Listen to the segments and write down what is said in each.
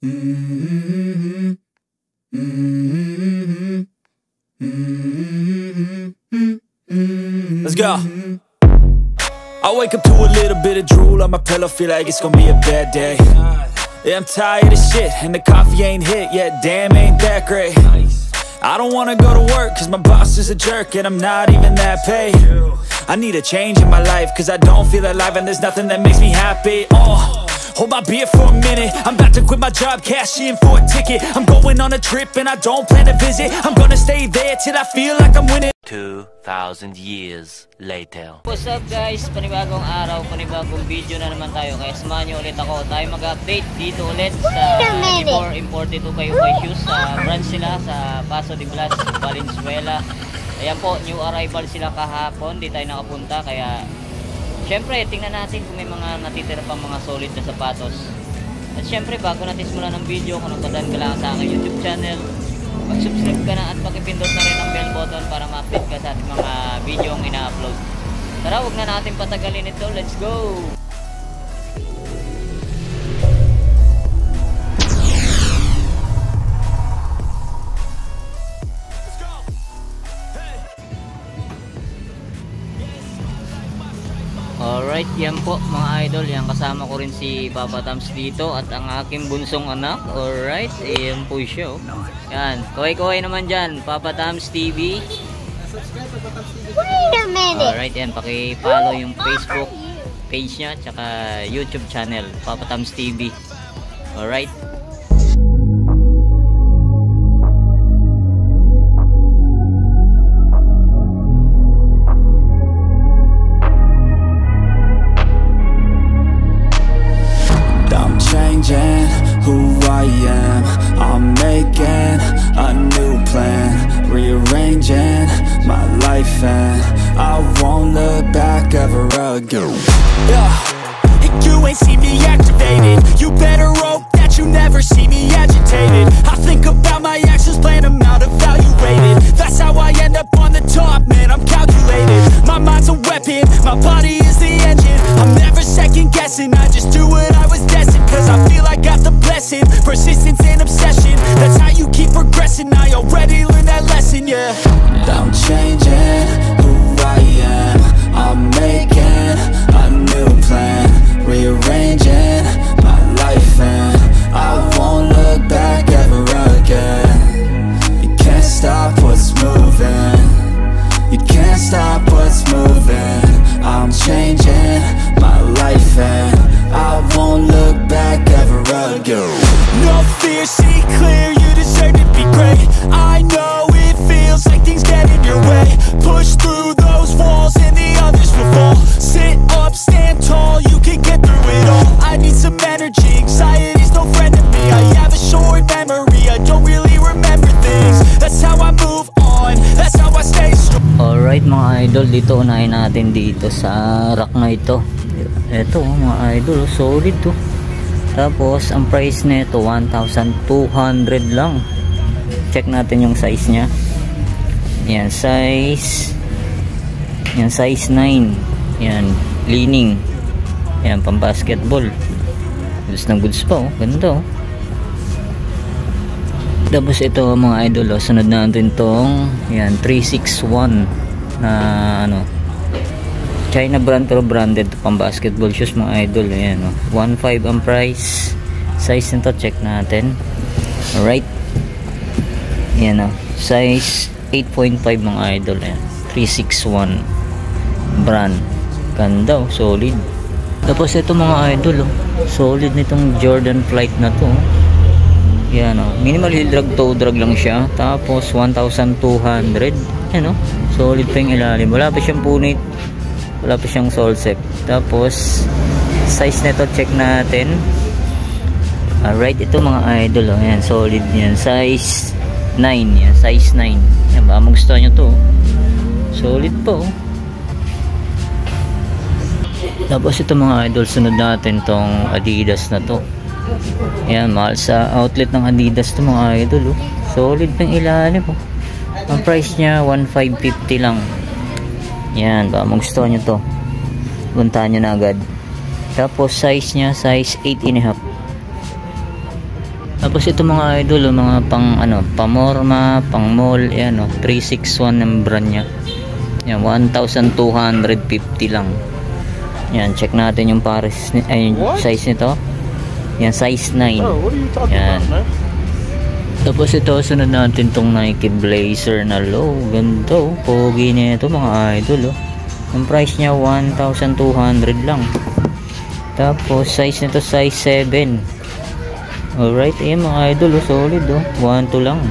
Let's go. I wake up to a little bit of drool on my pillow, feel like it's gonna be a bad day. Yeah, I'm tired of shit, and the coffee ain't hit yet, damn, ain't that great. I don't wanna go to work, cause my boss is a jerk, and I'm not even that paid. I need a change in my life, cause I don't feel alive, and there's nothing that makes me happy. Hold my beer for a minute, I'm about to quit my job, cash in for a ticket. I'm going on a trip, and I don't plan to visit. I'm gonna stay there till I feel like I'm winning. 2,000 years later. What's up guys? Panibagong araw, panibagong video na naman tayo. Kaya samahan nyo ulit ako. Tayo mag-update dito ulit sa before imported to kayo kay shoes. Sa branch sila sa Paso de Blas, Valenzuela. Ayan po, new arrival sila kahapon. Di tayo nakapunta. Kaya syempre, tingnan natin kung may mga natitira pang mga solid na sapatos. At syempre, bago natin simulan ng video, kung nagpadaan ka lang sa aking YouTube channel, mag-subscribe ka na at pakipindot na rin ang bell button para ma-update ka sa ating mga video ang ina-upload. Tara, huwag na natin patagalin ito. Let's go! Alright, yan po mga idol. Yan, kasama ko rin si Papa Tams dito at ang aking bunsong anak. Alright, yan po siya. Yan, kaway-kaway naman dyan, Papa Tams TV. Wait a minute. Alright, yan, paki-follow yung Facebook page niya tsaka YouTube channel, Papa Tams TV. Alright. Who I am, I'm making a new plan, rearranging my life, and I won't look back ever again. Yeah, you ain't see me activated, you better hope that you never see me agitated. I think about my actions, plan them out, evaluated. That's how I end up on the top, man, I'm calculated. My mind's a weapon, my body is the engine. I'm never second guessing, I just do what I was destined. Cause I feel I got the blessing, persistence and obsession. That's how you keep progressing, I already learned that lesson, yeah. I'm changing who I am, I'm making a new plan, rearranging my life, and I won't look back ever again. You can't stop what's moving, you can't stop what's moving. I'm changing my life, and I won't look back ever again. No fear, see clear, you deserve to be great. I know it feels like things get in your way. Push through those walls and the others will fall. Sit up, stand tall, you can get through it all. I need some energy, anxiety's no friend to me. I have a short memory, I don't really remember things. That's how I move on, that's how I stay strong. Alright mga idol, dito unahin natin dito sa rack na ito. Ito mga idol, solid to. Tapos ang price nito 1,200 lang. Check natin yung size nya. Yan, size 9. Yan, leaning. Yan, pang basketball. Goods na goods pa, oh. Ganda, oh. Tapos ito mga idol, oh, sunod natin tong yan 361 na ano, China brand pero branded pang basketball shoes mga idol. Ayan, oh. 1.5 ang price. Size nito check natin. Alright, yan, oh. Size 8.5 mga idol. Ayan, 361 brand. Ganda, oh. Solid. Tapos ito mga idol, oh. Solid nitong Jordan Flight na to, oh. Yan, oh. Minimal heel drag, toe drag lang siya. Tapos 1,200. Yan, oh. Solid pa yung ilalim. Wala pa siyang punit, wala pa siyang sole set. Tapos size nito check natin. Alright, ito mga idol, oh. Yan, solid yan. Size 9. Yan, size 9. Yan, baka magustuhan nyo to, oh. Solid po, oh. Tapos ito mga idol, sunod natin tong Adidas na to. Yan, mahal sa outlet ng Adidas to mga idol, oh. Solid pang ilalim, oh. Ang price nya 1,550 lang. Yan, baka magustuhan nyo to, puntahan nyo na agad. Tapos size nya size 8.5. Tapos ito mga idol, mga pang pamorma, pang mall, yan 361 ng brand nya. Yan, 1,250 lang. Yan, check natin yung pares size nito. Yan, size 9. Yan. Tapos ito, sunod natin tong Nike Blazer na low. Ganda, pogi nito mga idol. Ang price nya 1,200 lang. Tapos size nito size 7. Alright, ayan mga idol, solid 1,2 lang.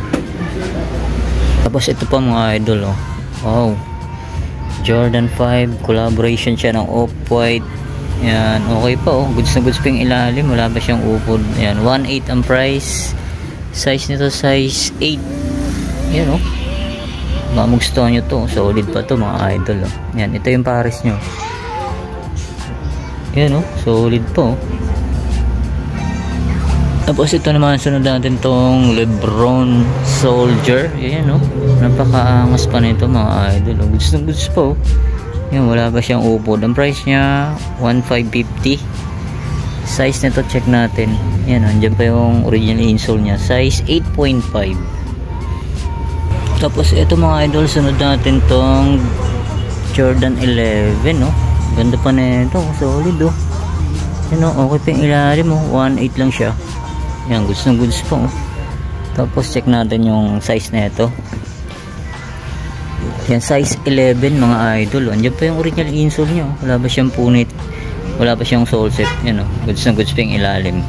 Tapos ito pa mga idol, wow, Jordan 5, collaboration siya ng Off-White. Yan, okay pa goods na goods pa yung ilalim, wala pa siyang upod. Yan, 1,800 ang price. Size nito size 8. Yan magustuhan nyo to, solid pa to mga idol. Yan, ito yung pares nyo. Yan solid po. Tapos ito naman, sunod natin tong LeBron Soldier. Yan napakaangas pa nito mga idol. Goods na goods po. Yan, wala pa siyang upod. Ang price niya 1,550. Size nito check natin. Yan, andyan pa yung original insole niya, size 8.5. Tapos ito mga idol, sunod natin tong Jordan 11. Ganda pa nito, solid yan okay pa yung ilalim 1,800 lang siya. Yan, goods na goods po. Tapos check natin yung size na ito. Yan, size 11 mga idol. Andiyan pa yung original insole niya. Wala pa siyang punit, wala pa siyang sole set. Yan goods na goods pa yung ilalim.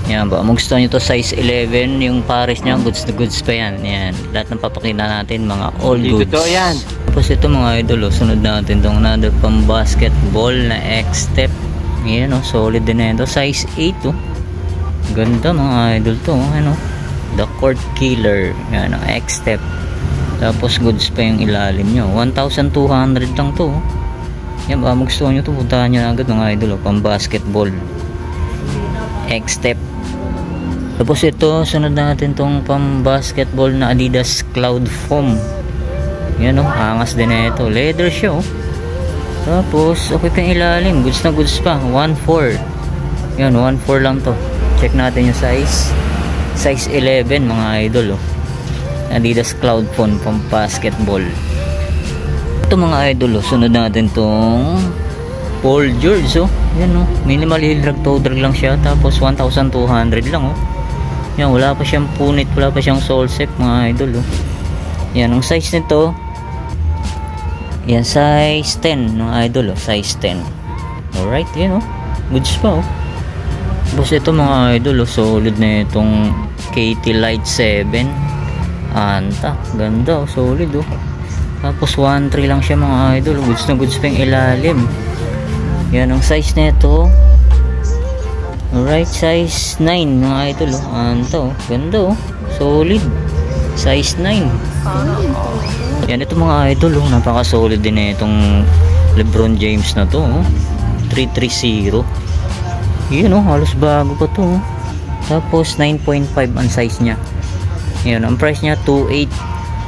Yan ba, magustuhan nyo to, size 11. Yung pares niya, goods na goods pa yan. Yan, lahat ng papakita natin mga all goods. Dito yan. Tapos ito mga idol, sunod natin tong another pang basketball na X-Step. Yan solid din na ito, size 8 Ganda mga idol to, the Court Killer. Yan, X-Step. Tapos goods pa yung ilalim nyo, 1,200 lang to. Yan, baka magustuhan nyo to, puntahan nyo na agad mga idol, pang basketball X-Step. Tapos ito, sunod natin tong pang basketball na Adidas Cloud Foam. Yan angas din na ito, leather siya Tapos okay pa yung ilalim, goods na goods pa, 1,400. Yan, 1,400 lang to. Check natin yung size 11 mga idol Adidas Cloud Foam pang basketball. Ito mga idol sunod natin tong Paul George yan minimal heel drag toe drag lang siya. Tapos 1,200 lang yan, wala pa siyang punit, wala pa siyang sole set mga idol yan, ang size nito yan, size 10 mga idol size 10. Alright, yan goods pa Tapos ito mga idol solid na itong KT Light 7 Anta, ganda solid Tapos 1,300 lang siya mga idol, goods na goods pa yung ilalim. Yan ang size nito. Alright, size 9 mga idol Anta ganda solid, size 9. Yan, ito mga idol napaka solid din na itong LeBron James na to 330. Yun halos bago pa to Tapos 9.5 ang size nya. Yan, ang price nya 2,800.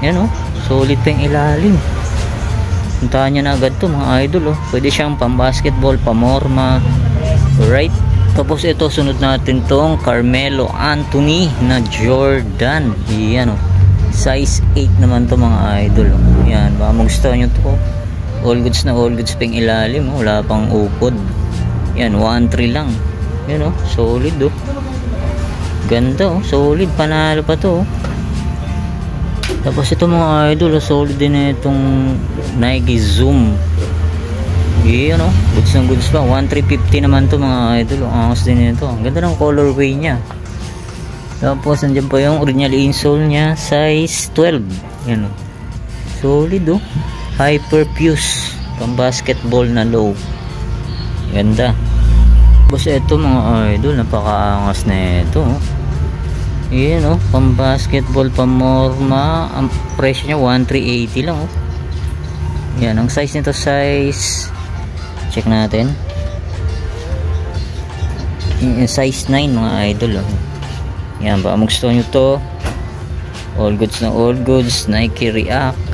Yan solid pa yung ilalim. Puntahan nyo na agad to mga idol pwede siyang pang basketball, pamorma. Alright, tapos ito sunod natin tong Carmelo Anthony na Jordan. Yan size 8 naman to mga idol yan, baka magustuhan nyo to all goods na all goods pa yung ilalim wala pang upod. Yan, 1,300 lang. Yan solid ganda solid, panalo pa to Tapos ito mga idol solid din na itong Nike Zoom. Yan goods ng goods pa, 1,350 naman to mga idol. Ang angas din nito, ang ganda ng colorway nya. Tapos nandiyan pa yung original insole nya, size 12. Yan solid Hyperfuse pang basketball na low, ganda. Tapos ito mga idol, napakaangas na ito yan pang basketball, pamorma. Ang presyo nya 1,380 lang yan, ang size nito size check natin yung size 9 mga idol yan, baka magustuhan nyo to, all goods na all goods, Nike React.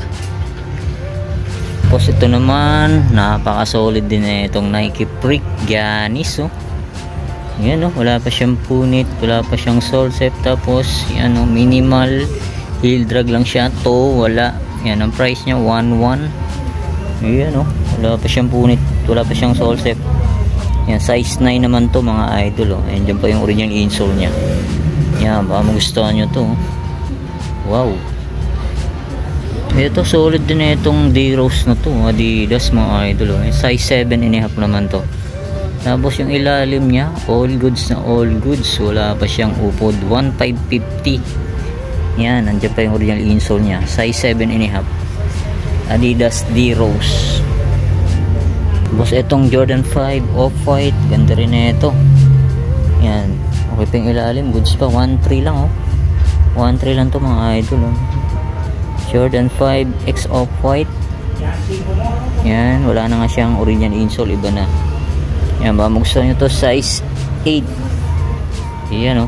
Tapos ito naman napaka solid din itong Nike Freak Giannis Yan o, wala pa siyang punit, wala pa siyang sole set. Tapos yan o, minimal heel drag lang siya to, wala. Yan ang price niya 1.1. Yan o, wala pa siyang punit, wala pa siyang sole set. Yan, size 9 naman to mga idol o. Ayan, dyan pa yung original insole niya. Yan, baka magustuhan nyo to. Wow, ito solid din na itong D-Rose na to, Adidas mga idol. Size 7.5 naman to. Tapos yung ilalim niya, all goods na all goods, wala pa siyang upod. 1,550. Yan, nandiyan pa yung original insole niya. Size 7.5 Adidas D-Rose. Tapos itong Jordan 5 Off-White, ganda rin na ito. Yan, okay pa yung ilalim, goods pa. 1,300 lang 1,300 lang to mga idol Jordan 5 X Off-White. Yan, wala na nga siyang original insole, iba na. Yan, baka magustuhan nyo to, size 8. Yan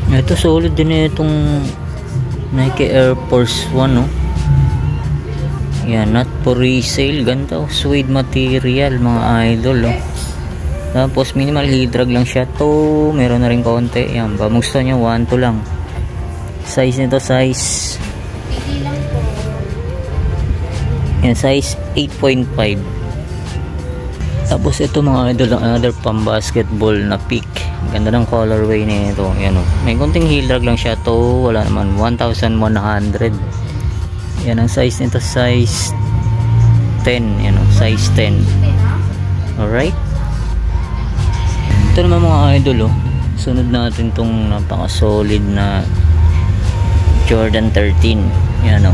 ito solid din na itong Nike Air Force 1 yan, not for resale. Ganda suede material mga idol Tapos minimal heel drag lang siya to, meron na rin konti. Yan, baka magustuhan nyo, 1.2 lang. Size nito, size yan, size 8.5. Tapos ito mga idol, another pang basketball na pick. Ganda ng colorway nito. Yan may konting heel drag lang siya to, wala naman. 1,100. Yan ang size nito, size 10. Yan size 10. Alright, ito naman mga idol sunod natin tong napaka solid na Jordan 13. Yan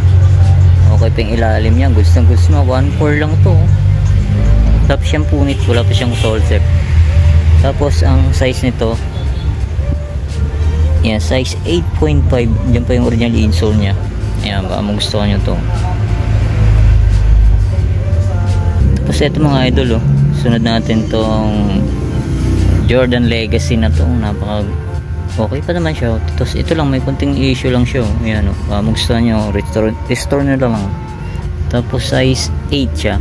okay pa yung ilalim niya, goods na goods mo. 1.4 lang to. Tapos siyang punit, wala pa siyang sole set. Tapos ang size nito, yan, size 8.5. Diyan pa yung original insole niya. Yan, baka magustuhan nyo to. Tapos ito mga idol sunod natin tong Jordan Legacy na to. Napaka okay pa naman siya. Tapos ito lang, may konting issue lang siya. Yan magustuhan nyo, restore na lang. Tapos size 8 siya.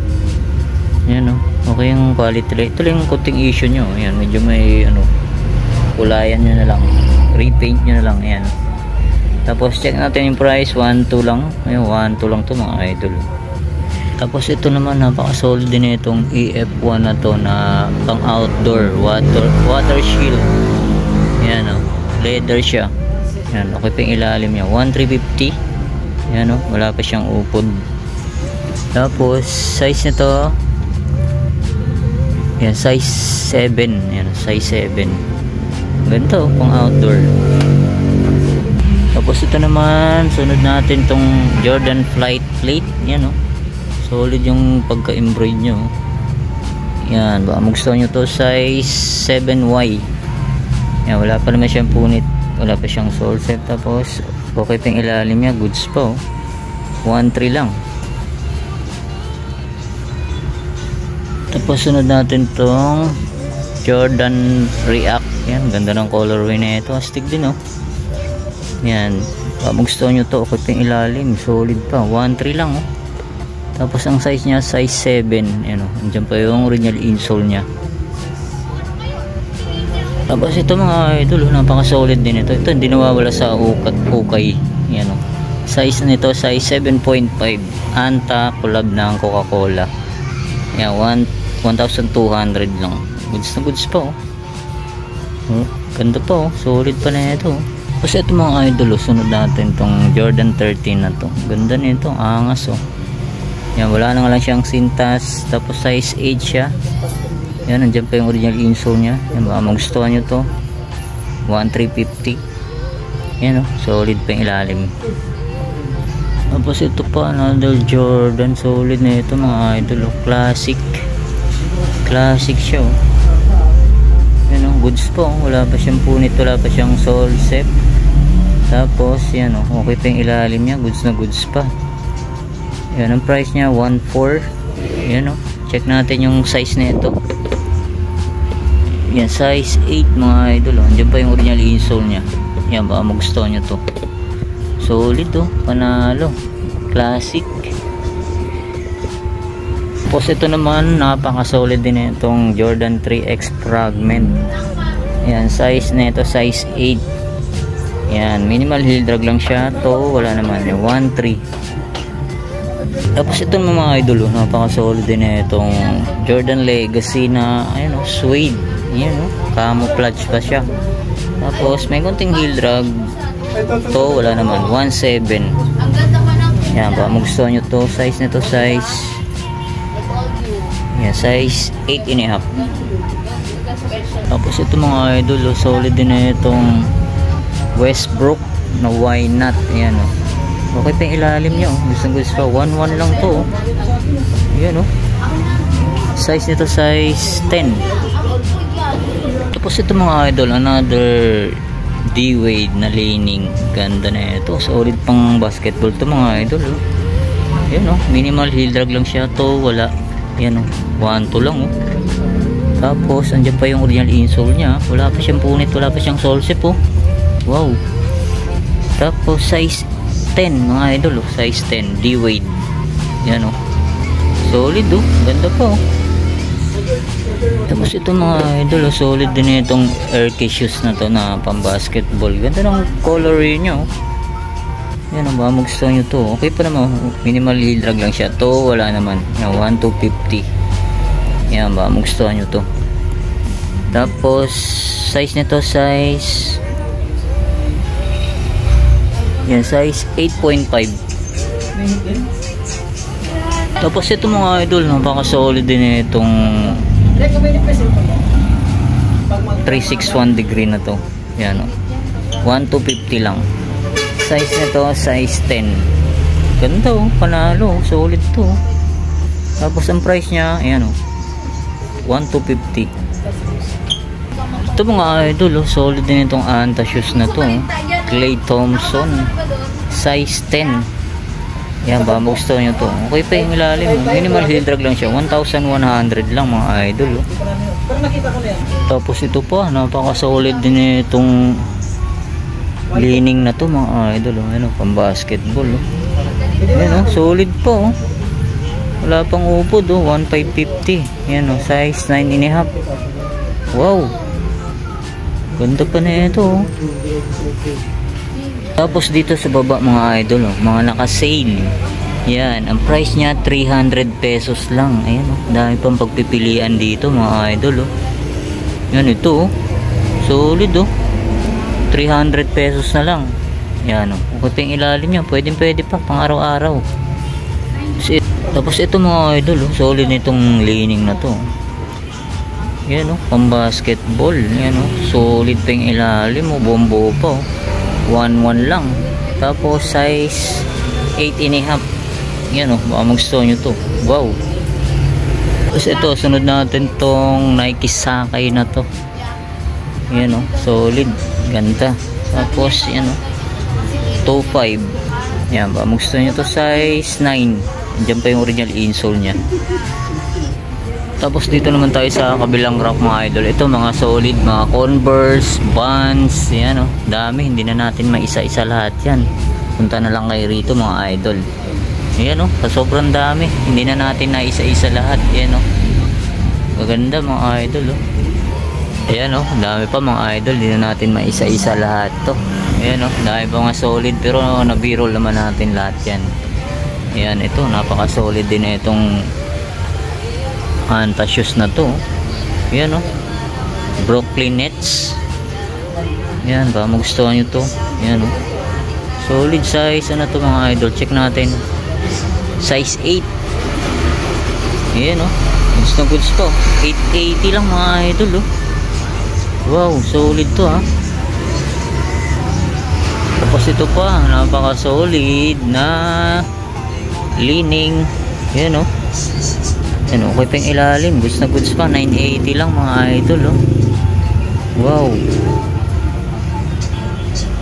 Yan okay yung quality. Ito lang yung konting issue nyo. Yan, medyo may kulayan nyo na lang, repaint nyo na lang. Yan. Tapos check natin yung price, 1.2 lang. Ayun, 1.2 lang to mga idol. Tapos ito naman, napaka solid din itong EF1 na to, na pang outdoor water shield. Yan leather siya. Yan, okay pa yung ilalim niya. 1,350. Yan wala pa siyang upod. Tapos size nito, yan, size 7. Yan, size 7. Ganito pang outdoor. Tapos ito naman, sunod natin tong Jordan Flight Plate. Yan solid yung pagka-embroid nyo. Yan, baka magustuhan nyo to, size 7Y. Yan, wala pa naman siyang punit, wala pa siyang sole set. Tapos okay pa yung ilalim niya, goods pa 1.3 lang. Tapos sunod natin tong Jordan React. Yan, ganda ng colorway na ito, astig din yan, baka magustuhan nyo to, okay pa yung ilalim, solid pa, 1.3 lang Tapos ang size niya, size 7. Yan andyan pa yung original insole niya. Tapos ito mga idol, napaka solid din ito. Ito hindi nawawala sa ukay. Yan size nito, size 7.5. Anta collab ng Coca-Cola. Yan, 1,200 lang. Goods na goods pa ganda pa solid pa na ito. Tapos ito mga idol, sunod natin tong Jordan 13 na to. Ganda nito, angas yan, wala na nga lang siyang sintas. Tapos size 8 siya. Yan, nandiyan pa yung original insole nya. Yan, baka magustuhan nyo to, 1,350. Yan solid pa yung ilalim. Tapos ito pa, another Jordan, solid na ito mga idol. Classic siya yan goods po, wala pa siyang punit, wala pa siyang sole set. Tapos yan okay pa yung ilalim nya, goods na goods pa. Yan, ang price niya 1.4. Yan check natin yung size nito. Yan, size 8 mga idol Andiyan pa yung original insole niya. Yan, baka magustuhan nyo to. Solid panalo. Classic. Tapos ito naman, napaka-solid din itong Jordan 3X Fragment. Yan, size na ito, size 8. Yan, minimal heel drag lang siya. To, wala naman, 1.3. Tapos ito mga idol, napaka-solid din itong Jordan Legacy na, ayun o, suede. Yan o, camouflage pa siya. Tapos may konting heel drag. To, wala naman, 1.7. Yan, baka magustuhan nyo to. Size nito, size yan, size 8.5. Tapos ito mga idol, solid din na itong Westbrook na why not. Ayan o, okay pa yung ilalim nyo. Gusto pa, 1.1 lang to. Ayan o, size nito size 10. Tapos ito mga idol, another D-Wade na leaning. Ganda na ito, solid pang basketball to mga idol o. Ayan o, minimal heel drag lang siya to, wala. Ayan o, 1.2 lang o. Tapos andyan pa yung original insole nya, wala pa siyang punit, wala pa siyang sole zip o. Wow. Tapos size 10 mga idol o, size 10 D-Wade. Yan o, solid o, ganda pa o. Tapos ito mga idol o, solid din itong Airke shoes na to na pang basketball. Ganda ng colorway nya o. Yan o, baka magustuhan nyo to. Okay pa naman, minimal heel drag lang siya. To wala naman, 1.250. Yan, baka magustuhan nyo to. Tapos size nito size yan, size 8.5. Tapos ito mga idol, napaka-solid din itong 361 degree na to. Yan o, 1.250 lang. Size nito size 10. Ganda o, panalo, solid to. Tapos ang price nya, ayan o, 1.250. Ito mga idol, solid din itong Anta shoes na to. Klay Thompson, size 10. Yan, baka gusto nyo to. Okay pa yung ilalim, minimal heel drag lang siya, 1,100 lang mga idol. Tapos ito pa, napaka-solid din itong leaning na to mga idol. Ano, pang basketball. Yan, solid pa. Wala pang upod, 1,550. Yan, size 9.5. Wow, ganda pa na ito. Tapos dito sa baba mga idol, mga naka-sale. Yan, ang price niya 300 pesos lang. Ayan dami pang pagpipilian dito mga idol. Yan ito, solid 300 pesos na lang. Yan kung yung ilalim niya, pwede pa pang araw-araw. Tapos ito mga idol, solid nitong leaning na to. Yan pang basketball. Yan solid pa yung ilalim, bombo pa 1.1 lang. Tapos size 8.5. Yan baka magustuhan nyo to. Wow. Tapos ito, sunod natin tong Nike Sakay na to. Yan solid, ganda. Tapos yan toe 5. Yan, baka magustuhan nyo to, size 9. Diyan pa yung original insole nya. Tapos dito naman tayo sa kabilang rack mga idol. Ito mga solid, mga Converse, Vans, yan dami, hindi na natin maisa-isa lahat yan. Punta na lang kayo rito mga idol. Ayan sa sobrang dami, hindi na natin na isa-isa lahat. Ayan maganda mga idol Ayan dami pa mga idol, hindi na natin maisa-isa lahat to. Ayan dami pa mga solid, pero nabirol naman natin lahat yan. Ayan, ito napaka-solid din na itong Anta shoes na to. Ayan Brooklyn Nets. Ayan, baka magustuhan nyo to. Ayan solid size. Ano to mga idol, check natin. Size 8. Ayan goods na goods to. 880 lang mga idol Wow, solid to Tapos ito pa, napaka solid na leaning. Ayan Yan okay pa yung ilalim, goods na goods pa. 980 lang mga idol Wow.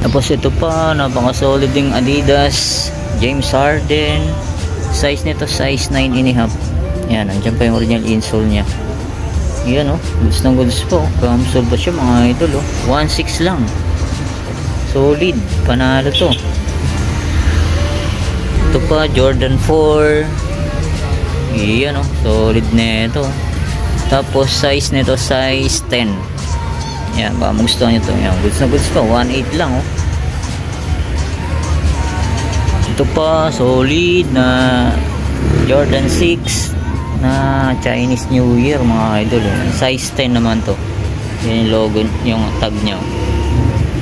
Tapos ito pa, napaka solid ding Adidas James Harden. Size nito size 9.5. Yan, nandiyan pa yung original insole nya. Yan goods na goods po. Kamsol ba siya mga idol 1.6 lang. Solid, panalo to. Ito pa, Jordan 4. Iyan oh, solid nito. Tapos size nito size 10. Yan, baka magustuhan nyo to. Yan, goods na goods pa, 1.8 lang oh. Ito pa, solid na Jordan 6 na Chinese New Year mga idol oh. Size 10 naman to. Yan yung logo, yung tag nya oh.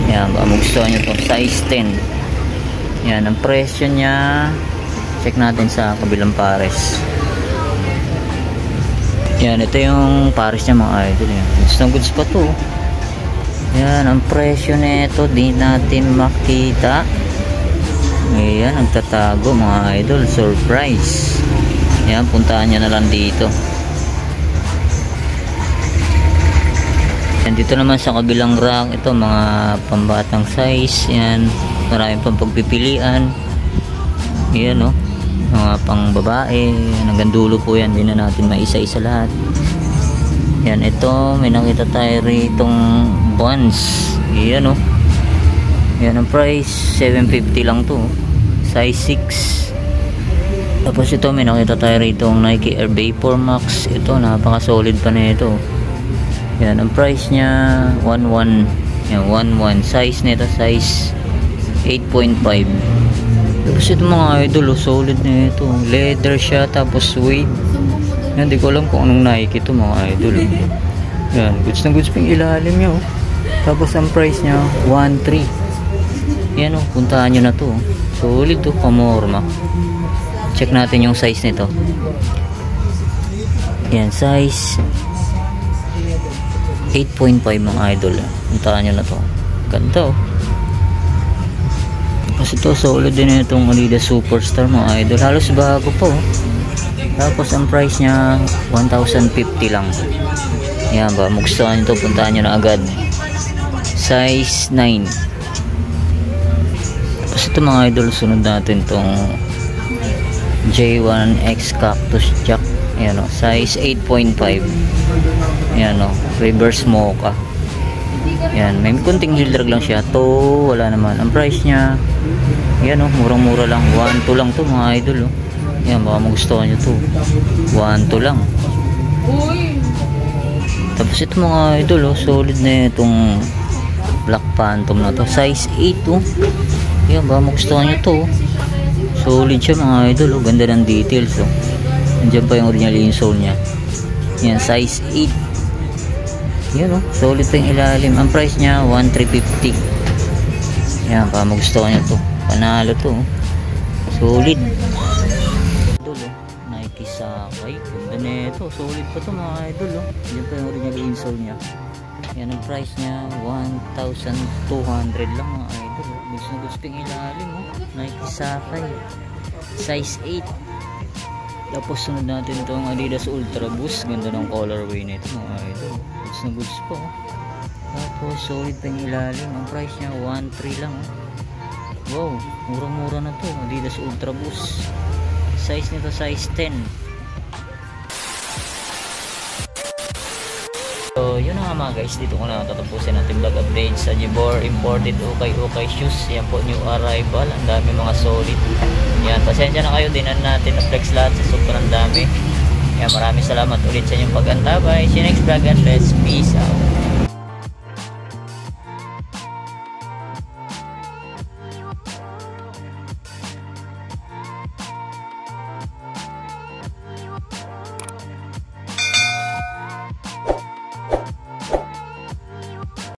Yan, baka magustuhan nyo to, size 10. Yan, ang presyo nya, check natin sa kabilang pares. Yan, ito yung pares nya mga idol. Yan, goods na goods pa to. Yan, ang presyo nito di natin makita. Ayan, nagtatago mga idol, surprise. Yan, puntahan nyo na lang dito. Yan, dito naman sa kabilang rack, ito mga pambatang size. Yan, maraming pang pagpipilian. Yan o, mga pang babae. Hanggang dulo po yan, di na natin maisa-isa lahat. Yan, ito may nakita tayo ritong buns. Yan o, yan ang price, 750 lang to, size 6. Tapos ito may nakita tayo ritong Nike Air Vapor Max. Ito napaka solid pa na ito. Yan, ang price nya 11. Yan, 11, size nito size 8.5. Tapos ito mga idol, solid na ito, leather siya, tapos suede. Yan, di ko alam kung anong Nike ito mga idol. Yan, goods na goods pa yung ilalim nya oh. Tapos ang price nya 1.3. Yan oh, puntahan nyo na to. Solid to, pamorma. Check natin yung size nito. Yan, size 8.5 mga idol. Puntahan nyo na to. Ganda oh. Tapos ito, solid din itong Adidas Superstar mga idol. Halos bago po oh. Tapos ang price nya 1,050 lang. Yan ba, magustuhan nyo to, puntahan nyo na agad. Size 9. Tapos ito mga idol, sunod natin tong J1X Cactus Jack. Ayan o, size 8.5. Ayan o, reverse mocha. Ayan, may kunting heel drag lang siya to, wala naman. Ang price nya, ayan o, murang mura lang, 1.2 lang to mga idol o. Ayan, baka magustuhan nyo to, 1.2 lang. Tapos ito mga idol o, solid na itong Black Phantom na to, size 8 o. Ayan, baka magustuhan nyo to. Solid siya mga idol oh. Ganda ng details oh. Nandiyan pa yung original insole nya. Yan, size 8. Yan oh, solid pa yung ilalim. Ang price nya 1,350. Yan, baka magustuhan nyo to, panalo to oh. Solid idol oh. Nike Sakay, ganda na ito, solid pa to mga idol oh. Nandiyan pa yung original insole nya. Yan, ang price nya 1,200 lang mga idol oh. Goods na goods pang ilalim oh. Nike Sakay, size 8. Tapos sunod natin itong Adidas Ultra Boost. Ganda ng colorway nito mga idol. Goods na goods po oh. Tapos solid pang ilalim. Ang price nya 1.3 lang oh. Wow, mura-mura na to, Adidas Ultra Boost. Size nito size 10. So yun na nga mga guys, dito ko na tatapusin natin vlog update sa Jibor imported ukay shoes. Yan po, new arrival, ang dami mga solid. Yan, pasensya na kayo, dinan natin na flex lahat sa sobrang dami. Yan, maraming salamat ulit sa inyong pag-antabay. See you next vlog and let's peace out.